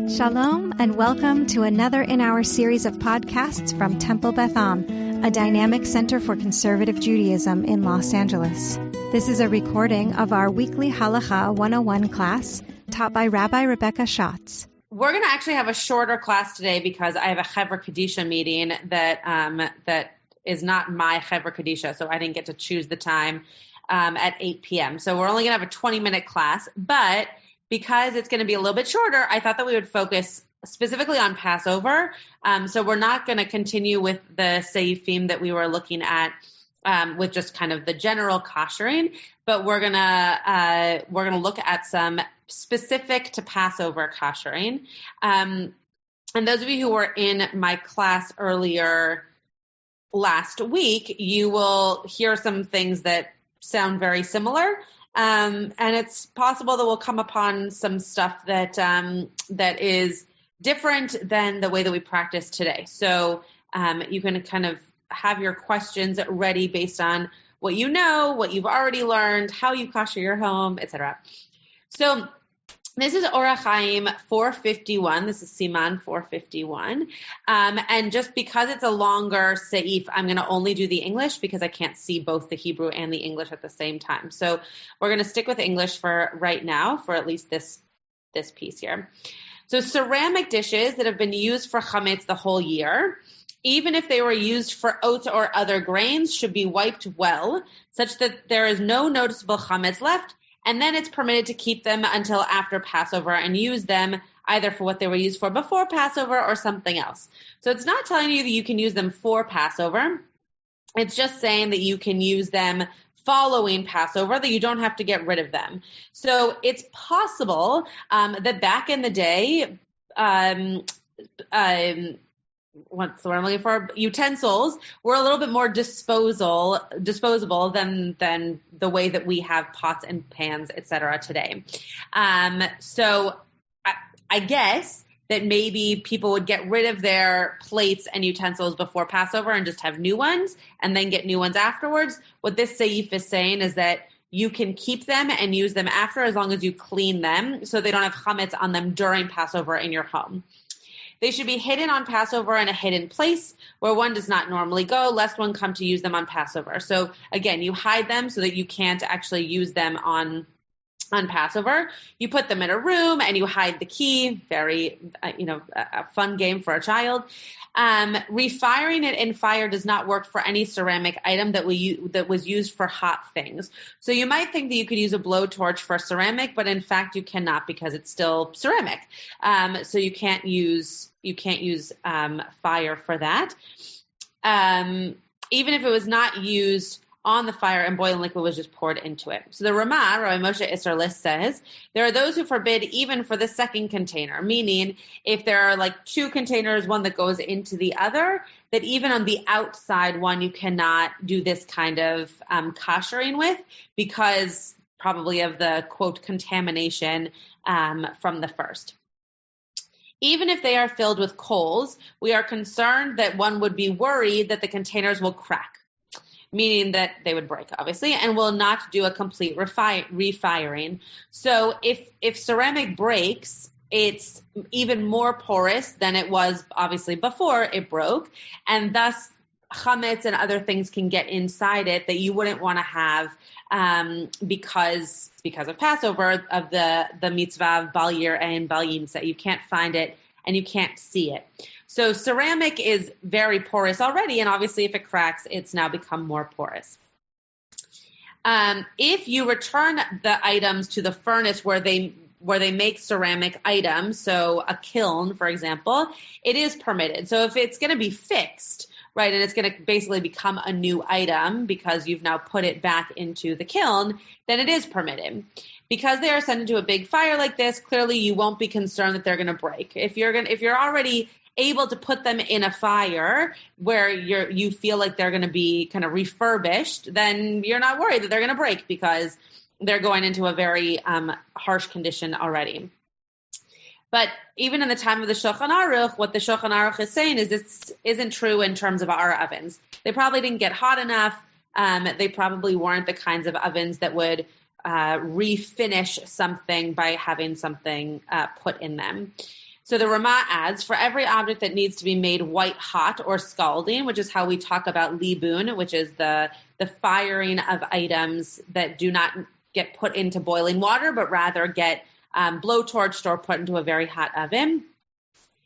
Shalom and welcome to another in our series of podcasts from Temple Beth Am, a dynamic center for conservative Judaism in Los Angeles. This is a recording of our weekly Halakha 101 class taught by Rabbi Rebecca Schatz. We're going to actually have a shorter class today because I have a Chevra Kadisha meeting that is not my Chevra Kadisha, so I didn't get to choose the time at 8 p.m. So we're only going to have a 20-minute class, but because it's going to be a little bit shorter, I thought that we would focus specifically on Passover. So we're not going to continue with the Seifim that we were looking at with just kind of the general Kashering, but we're gonna look at some specific to Passover Kashering. And those of you who were in my class earlier last week, you will hear some things that sound very similar. And it's possible that we'll come upon some stuff that is different than the way that we practice today. So you can kind of have your questions ready based on what you know, what you've already learned, how you kosher your home, etc. So this is Orach Chaim 451. This is Siman 451. And just because it's a longer seif, I'm going to only do the English because I can't see both the Hebrew and the English at the same time. So we're going to stick with English for right now, for at least this piece here. So ceramic dishes that have been used for chametz the whole year, even if they were used for oats or other grains, should be wiped well, such that there is no noticeable chametz left, and then it's permitted to keep them until after Passover and use them either for what they were used for before Passover or something else. So it's not telling you that you can use them for Passover. It's just saying that you can use them following Passover, that you don't have to get rid of them. So it's possible that back in the day, what's the word I'm looking for? Utensils were a little bit more disposable than the way that we have pots and pans, etc. today. So I guess that maybe people would get rid of their plates and utensils before Passover and just have new ones and then get new ones afterwards. What this seif is saying is that you can keep them and use them after as long as you clean them so they don't have chametz on them during Passover in your home. They should be hidden on Passover in a hidden place where one does not normally go, lest one come to use them on Passover. So again, you hide them so that you can't actually use them on Passover. You put them in a room and you hide the key. Very, a fun game for a child. Refiring it in fire does not work for any ceramic item that was used for hot things. So you might think that you could use a blowtorch for ceramic, but in fact you cannot because it's still ceramic. So you can't use fire for that. Even if it was not used on the fire and boiling liquid was just poured into it. So the Ramah, Rabbi Moshe Isser List says, there are those who forbid even for the second container, meaning if there are like two containers, one that goes into the other, that even on the outside one, you cannot do this kind of kashering with because probably of the, quote, contamination from the first. Even if they are filled with coals, we are concerned that one would be worried that the containers will crack, meaning that they would break, obviously, and will not do a complete refiring. So if ceramic breaks, it's even more porous than it was, obviously, before it broke, and thus chametz and other things can get inside it that you wouldn't want to have because of Passover, of the mitzvah of bal yireh and bal yimtzeh. You can't find it and you can't see it. So ceramic is very porous already, and obviously if it cracks, it's now become more porous. If you return the items to the furnace where they make ceramic items, so a kiln, for example, it is permitted. So if it's going to be fixed, right, and it's going to basically become a new item because you've now put it back into the kiln, then it is permitted. Because they are sent into a big fire like this, clearly you won't be concerned that they're going to break. If you're already able to put them in a fire where you feel like they're going to be kind of refurbished, then you're not worried that they're going to break because they're going into a very harsh condition already. But even in the time of the Shulchan Aruch, what the Shulchan Aruch is saying is this isn't true in terms of our ovens. They probably didn't get hot enough. They probably weren't the kinds of ovens that would refinish something by having something put in them. So the Ramah adds, for every object that needs to be made white hot or scalding, which is how we talk about libun, which is the firing of items that do not get put into boiling water, but rather get blowtorched or put into a very hot oven.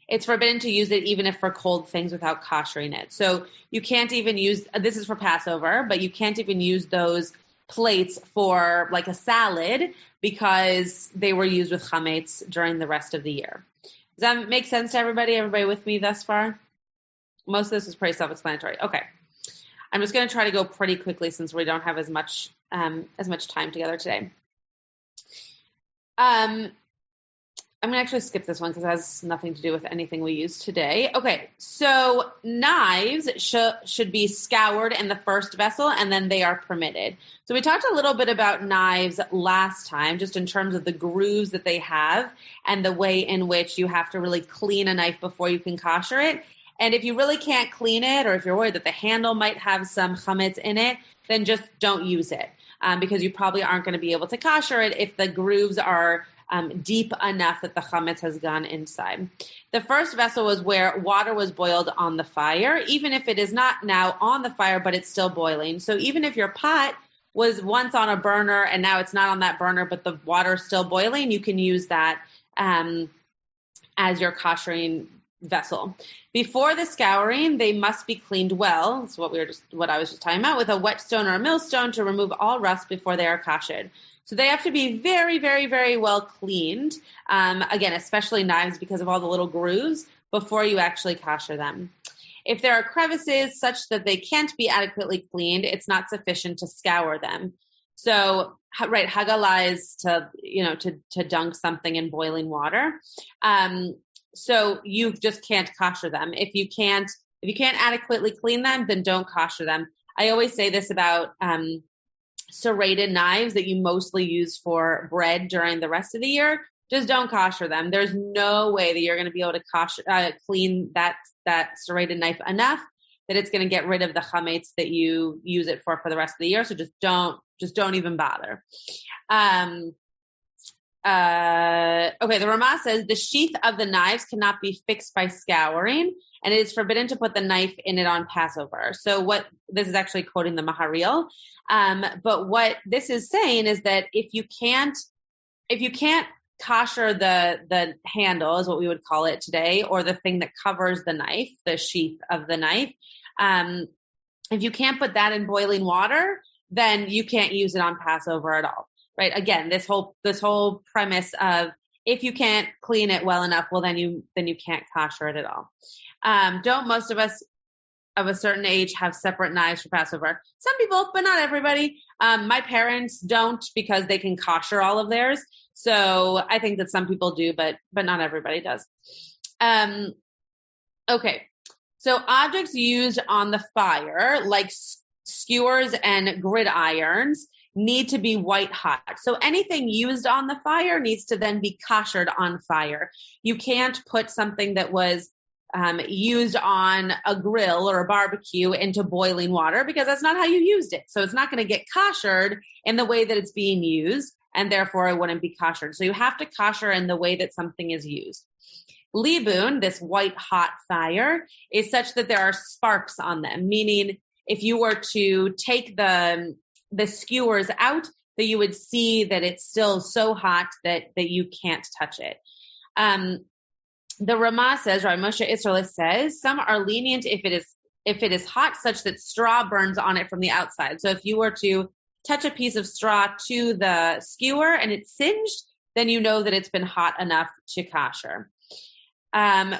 It's forbidden to use it even if for cold things without koshering it. So you can't even use, this is for Passover, but you can't even use those plates for like a salad because they were used with chametz during the rest of the year. Does that make sense to everybody? Everybody with me thus far? Most of this is pretty self-explanatory. Okay. I'm just going to try to go pretty quickly since we don't have as much time together today. I'm going to actually skip this one because it has nothing to do with anything we use today. Okay, so knives should be scoured in the first vessel, and then they are permitted. So we talked a little bit about knives last time, just in terms of the grooves that they have and the way in which you have to really clean a knife before you can kosher it. And if you really can't clean it, or if you're worried that the handle might have some chametz in it, then just don't use it because you probably aren't going to be able to kosher it if the grooves are deep enough that the chametz has gone inside. The first vessel was where water was boiled on the fire, even if it is not now on the fire, but it's still boiling. So even if your pot was once on a burner and now it's not on that burner, but the water is still boiling, you can use that as your koshering vessel. Before the scouring, they must be cleaned well. That's what I was just talking about, with a whetstone or a millstone to remove all rust before they are koshered. So they have to be very, very, very well cleaned. Again, especially knives because of all the little grooves before you actually kosher them. If there are crevices such that they can't be adequately cleaned, it's not sufficient to scour them. So, right, hagalah is to dunk something in boiling water. So you just can't kosher them. If you can't adequately clean them, then don't kosher them. I always say this about serrated knives that you mostly use for bread during the rest of the year. Just don't kosher them. There's no way that you're going to be able to clean that serrated knife enough that it's going to get rid of the chametz that you use it for the rest of the year. So just don't even bother. Okay, the Ramah says the sheath of the knives cannot be fixed by scouring, and it is forbidden to put the knife in it on Passover. So this is actually quoting the Maharil. But what this is saying is that if you can't kosher the handle, is what we would call it today, or the thing that covers the knife, the sheath of the knife, if you can't put that in boiling water, then you can't use it on Passover at all. Right? Again, this whole premise of if you can't clean it well enough, well, then you can't kosher it at all. Don't most of us of a certain age have separate knives for Passover? Some people, but not everybody. My parents don't because they can kosher all of theirs. So I think that some people do, but not everybody does. Okay. So objects used on the fire, like skewers and gridirons, need to be white hot. So anything used on the fire needs to then be koshered on fire. You can't put something that was used on a grill or a barbecue into boiling water because that's not how you used it. So it's not going to get koshered in the way that it's being used, and therefore it wouldn't be koshered. So you have to kosher in the way that something is used. Libun, this white hot fire, is such that there are sparks on them, meaning if you were to take the skewers out, that you would see that it's still so hot that you can't touch it. The Ramah says, Rabbi Moshe Isserles says, some are lenient if it is hot such that straw burns on it from the outside. So if you were to touch a piece of straw to the skewer and it's singed, then you know that it's been hot enough to kosher.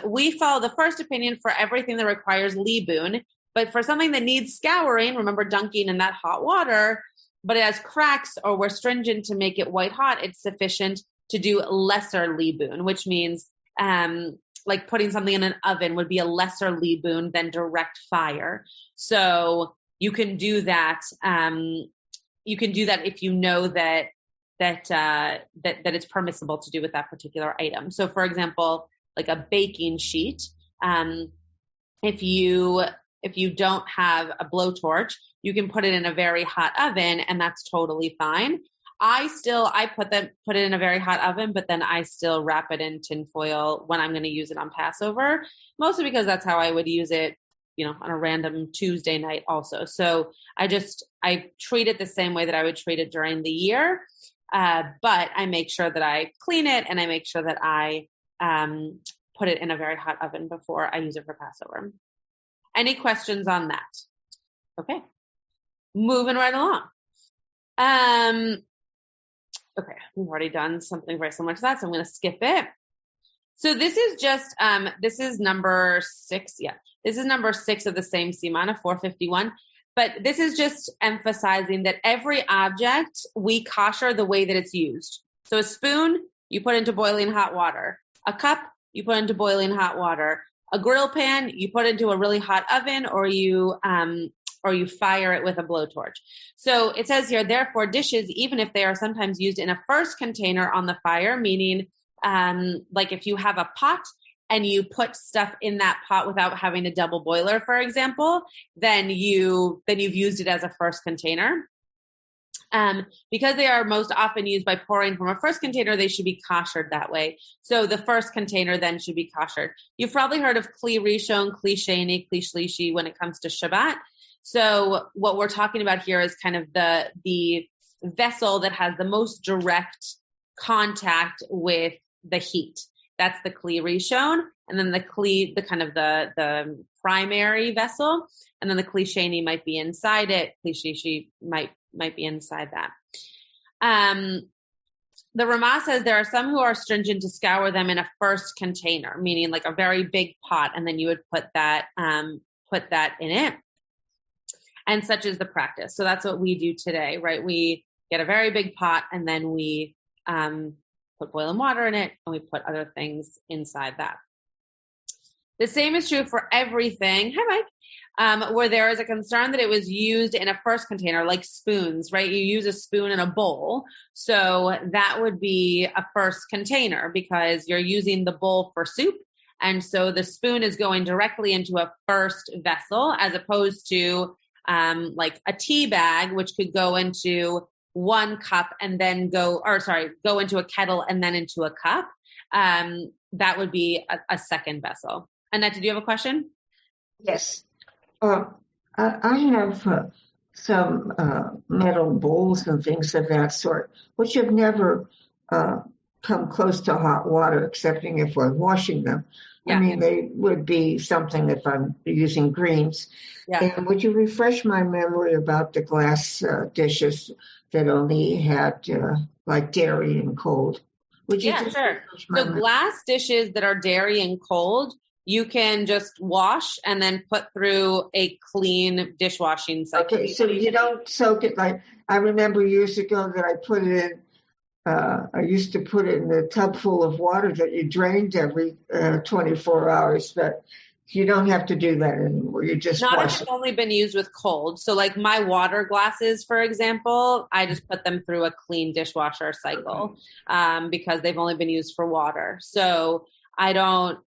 We follow the first opinion for everything that requires libun, but for something that needs scouring, remember dunking in that hot water, but it has cracks or we're stringent to make it white hot, it's sufficient to do lesser libun, which means like putting something in an oven would be a lesser libun than direct fire. So you can do that. You can do that if you know that it's permissible to do with that particular item. So, for example, like a baking sheet, if you don't have a blowtorch, you can put it in a very hot oven, and that's totally fine. I put it in a very hot oven, but then I still wrap it in tin foil when I'm going to use it on Passover, mostly because that's how I would use it, on a random Tuesday night also. So I treat it the same way that I would treat it during the year. But I make sure that I clean it and I make sure that I, put it in a very hot oven before I use it for Passover. Any questions on that? Okay. Moving right along. Okay, we've already done something very similar to that, so I'm going to skip it. So this is just, this is number 6. Yeah, this is number 6 of the same Siman of 451. But this is just emphasizing that every object we kosher the way that it's used. So a spoon, you put into boiling hot water. A cup, you put into boiling hot water. A grill pan, you put into a really hot oven, or you fire it with a blowtorch. So it says here, therefore, dishes, even if they are sometimes used in a first container on the fire, meaning like if you have a pot and you put stuff in that pot without having a double boiler, for example, then you've used it as a first container. Because they are most often used by pouring from a first container, they should be koshered that way. So the first container then should be koshered. You've probably heard of kli rishon, kli sheni, kli shlishi when it comes to Shabbat. So what we're talking about here is kind of the vessel that has the most direct contact with the heat. That's the kli rishon, and then the primary vessel, and then the kli sheni might be inside it. Kli shlishi might be inside that. The Ramah says there are some who are stringent to scour them in a first container, meaning like a very big pot, and then you would put that in it. And such is the practice. So that's what we do today, right? We get a very big pot, and then we put boiling water in it, and we put other things inside that. The same is true for everything. Hi, Mike. Where there is a concern that it was used in a first container, like spoons, right? You use a spoon in a bowl. So that would be a first container because you're using the bowl for soup. And so the spoon is going directly into a first vessel, as opposed to like a tea bag, which could go into one cup and then go into a kettle and then into a cup. That would be a second vessel. Annette, did you have a question? Yes. I have some metal bowls and things of that sort, which have never come close to hot water, excepting if we're washing them. Yeah. I mean, they would be something if I'm using greens. Yeah. And would you refresh my memory about the glass dishes that only had like dairy and cold? Would you? Yeah, sure. So glass dishes that are dairy and cold, you can just wash and then put through a clean dishwashing cycle. Okay, so you don't soak it like, I remember years ago that I put it in, I used to put it in a tub full of water that you drained every 24 hours, but you don't have to do that anymore. You just Not wash if it's only been used with cold. So like my water glasses, for example, I just put them through a clean dishwasher cycle because they've only been used for water. So I don't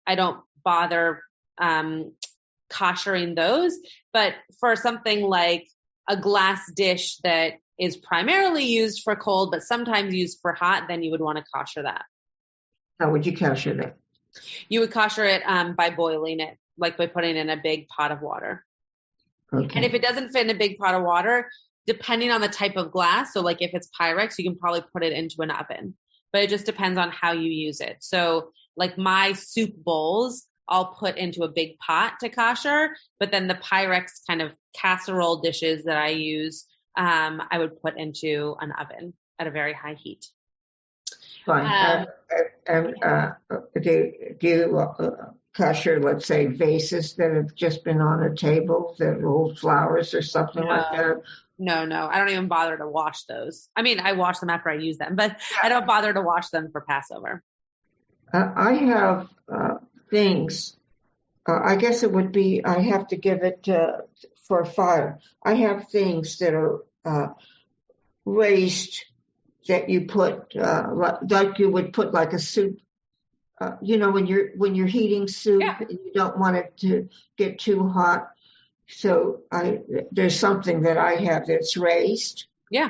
bother koshering those. But for something like a glass dish that is primarily used for cold, but sometimes used for hot, then you would want to kosher that. How would you kosher that? You would kosher it by boiling it, like by putting it in a big pot of water. Okay. And if it doesn't fit in a big pot of water, depending on the type of glass, so like if it's Pyrex, you can probably put it into an oven. But it just depends on how you use it. So like my soup bowls, I'll put into a big pot to kosher, but then the Pyrex kind of casserole dishes that I use, I would put into an oven at a very high heat. Fine. Do you kosher, let's say, vases that have just been on a table that hold flowers or something like that? No. I don't even bother to wash those. I mean, I wash them after I use them, but I don't bother to wash them for Passover. I have things. I guess it would be, I have to give it for fire. I have things that are raised that you put, like you would put like a soup. When you're heating soup, yeah. You don't want it to get too hot. So there's something that I have that's raised.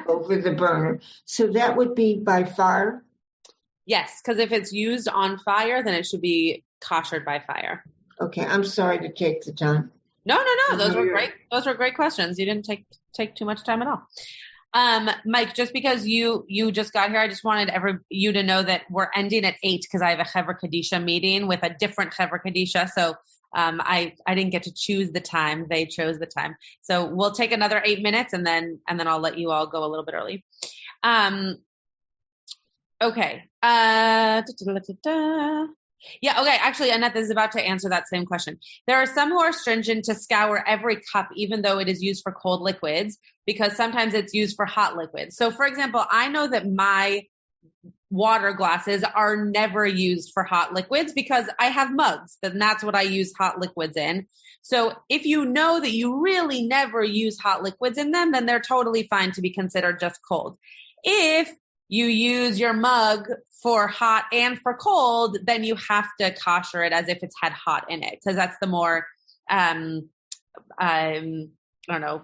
over the burner. So that would be by fire? Yes, because if it's used on fire, then it should be koshered by fire. Okay, I'm sorry to take the time. No. Those were great. Those were great questions. You didn't take too much time at all. Mike, just because you just got here, I just wanted you to know that we're ending at 8 because I have a Chevra Kadisha meeting with a different Chevra Kadisha. So I didn't get to choose the time. They chose the time. So we'll take another 8 minutes and then I'll let you all go a little bit early. Okay. Yeah, okay. Actually, Annette is about to answer that same question. There are some who are stringent to scour every cup, even though it is used for cold liquids, because sometimes it's used for hot liquids. So, for example, I know that my water glasses are never used for hot liquids because I have mugs, and that's what I use hot liquids in. So if you know that you really never use hot liquids in them, then they're totally fine to be considered just cold. If you use your mug for hot and for cold, then you have to kosher it as if it's had hot in it, because that's the more,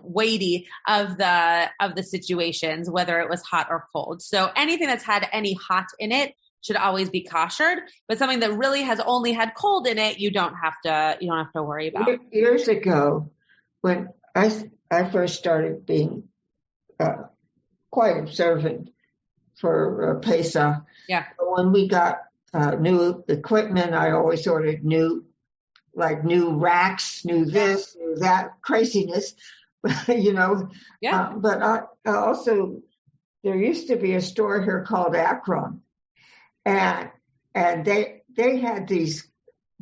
weighty of the situations, whether it was hot or cold. So anything that's had any hot in it should always be koshered, but something that really has only had cold in it, you don't have to worry about. Years ago, when I first started being quite observant for Pesach, when we got new equipment, I always ordered new racks, new this, new that, craziness, but I also, there used to be a store here called Akron, and they had these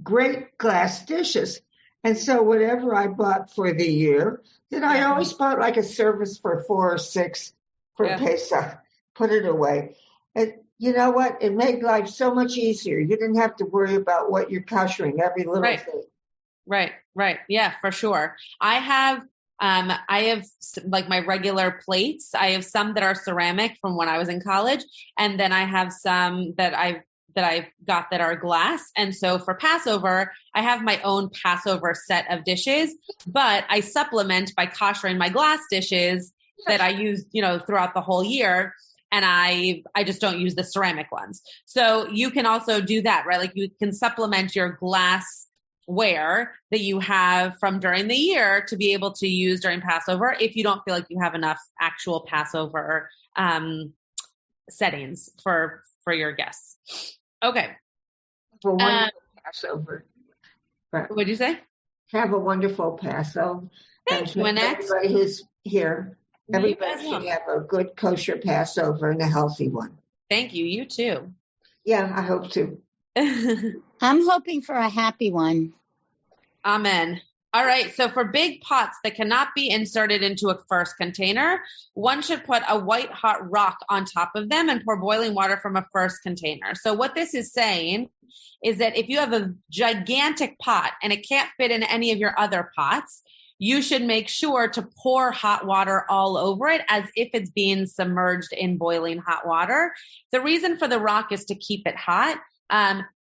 great glass dishes. And so whatever I bought for the year, then I always bought like a service for 4 or 6 for Pesach, put it away. And you know what? It made life so much easier. You didn't have to worry about what you're kashering, every little thing. Right. Yeah, for sure. I have like my regular plates. I have some that are ceramic from when I was in college. And then I have some that I've got that are glass. And so for Passover, I have my own Passover set of dishes, but I supplement by koshering my glass dishes that I use, throughout the whole year. And I just don't use the ceramic ones. So you can also do that, right? Like you can supplement your glassware that you have from during the year to be able to use during Passover if you don't feel like you have enough actual Passover settings for your guests. Okay. Have a wonderful Passover. What'd you say? Have a wonderful Passover. Thank you, Annette. Everybody who's here. Everybody should have a good kosher Passover and a healthy one. Thank you. You too. Yeah, I hope to. I'm hoping for a happy one. Amen. All right. So for big pots that cannot be inserted into a first container, one should put a white hot rock on top of them and pour boiling water from a first container. So what this is saying is that if you have a gigantic pot and it can't fit in any of your other pots, you should make sure to pour hot water all over it as if it's being submerged in boiling hot water. The reason for the rock is to keep it hot.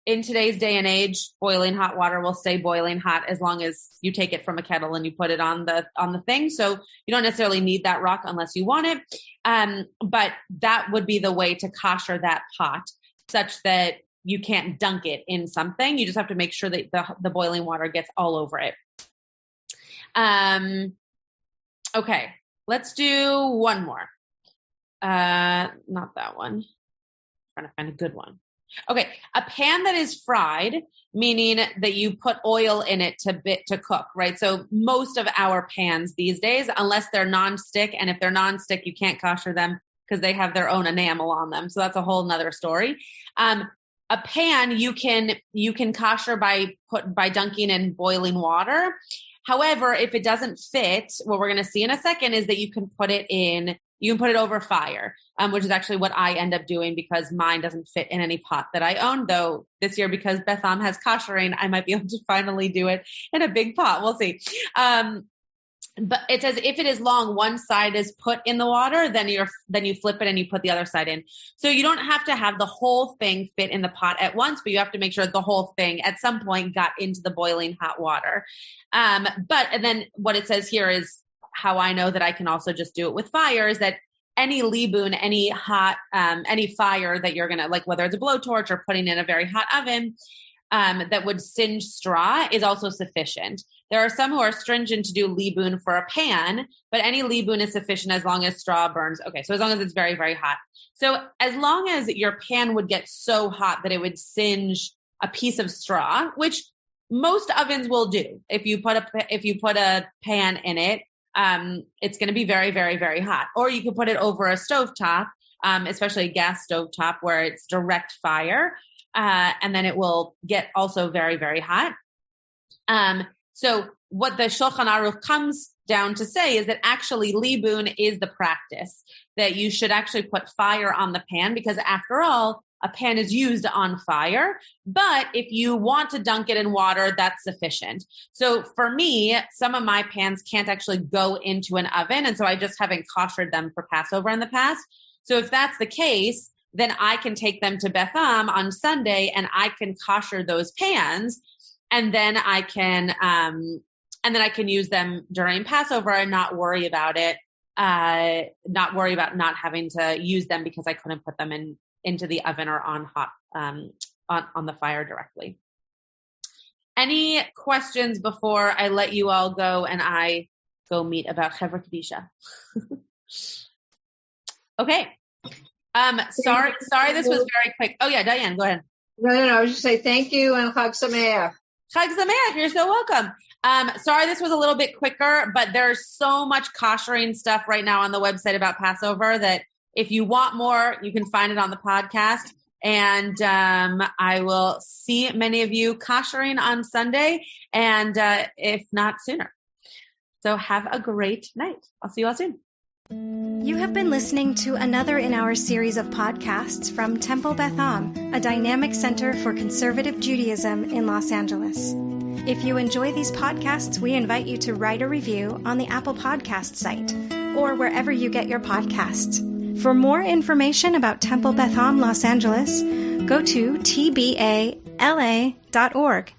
In today's day and age, boiling hot water will stay boiling hot as long as you take it from a kettle and you put it on the thing. So you don't necessarily need that rock unless you want it. But that would be the way to kosher that pot such that you can't dunk it in something. You just have to make sure that the boiling water gets all over it. Okay, let's do one more. Not that one. I'm trying to find a good one. Okay, a pan that is fried, meaning that you put oil in it to cook, right? So most of our pans these days, unless they're nonstick, and if they're nonstick, you can't kosher them because they have their own enamel on them. So that's a whole nother story. A pan you can kosher by dunking in boiling water. However, if it doesn't fit, what we're going to see in a second is that you can put it over fire, which is actually what I end up doing because mine doesn't fit in any pot that I own. Though this year, because Beth Am has Kashering, I might be able to finally do it in a big pot. We'll see. But it says if it is long, one side is put in the water, then you flip it and you put the other side in. So you don't have to have the whole thing fit in the pot at once, but you have to make sure that the whole thing at some point got into the boiling hot water. And then what it says here is how I know that I can also just do it with fire is that any libun, any hot, any fire that you're going to, like whether it's a blowtorch or putting in a very hot oven, that would singe straw is also sufficient. There are some who are stringent to do libun for a pan, but any libun is sufficient as long as straw burns. Okay, so as long as it's very, very hot. So as long as your pan would get so hot that it would singe a piece of straw, which most ovens will do. If you put a pan in it, it's going to be very, very, very hot. Or you could put it over a stovetop, especially a gas stovetop where it's direct fire, and then it will get also very, very hot. So what the Shulchan Aruch comes down to say is that actually libun is the practice, that you should actually put fire on the pan, because after all, a pan is used on fire. But if you want to dunk it in water, that's sufficient. So for me, some of my pans can't actually go into an oven, and so I just haven't koshered them for Passover in the past. So if that's the case, then I can take them to Beth Am on Sunday and I can kosher those pans, and then I can use them during Passover and not worry about it, not worry about not having to use them because I couldn't put them into the oven or on hot, on the fire directly. Any questions before I let you all go and I go meet about Chevra Kedisha? Okay. Sorry, this was very quick. Oh yeah, Diane, go ahead. No, I was just saying thank you and Chag Sameach. Chag Sameach, you're so welcome. Sorry this was a little bit quicker, but there's so much kashering stuff right now on the website about Passover that if you want more, you can find it on the podcast. And I will see many of you kashering on Sunday, and if not sooner. So have a great night. I'll see you all soon. You have been listening to another in our series of podcasts from Temple Beth Am, a dynamic center for conservative Judaism in Los Angeles. If you enjoy these podcasts, we invite you to write a review on the Apple Podcast site or wherever you get your podcasts. For more information about Temple Beth Am Los Angeles, go to tbala.org.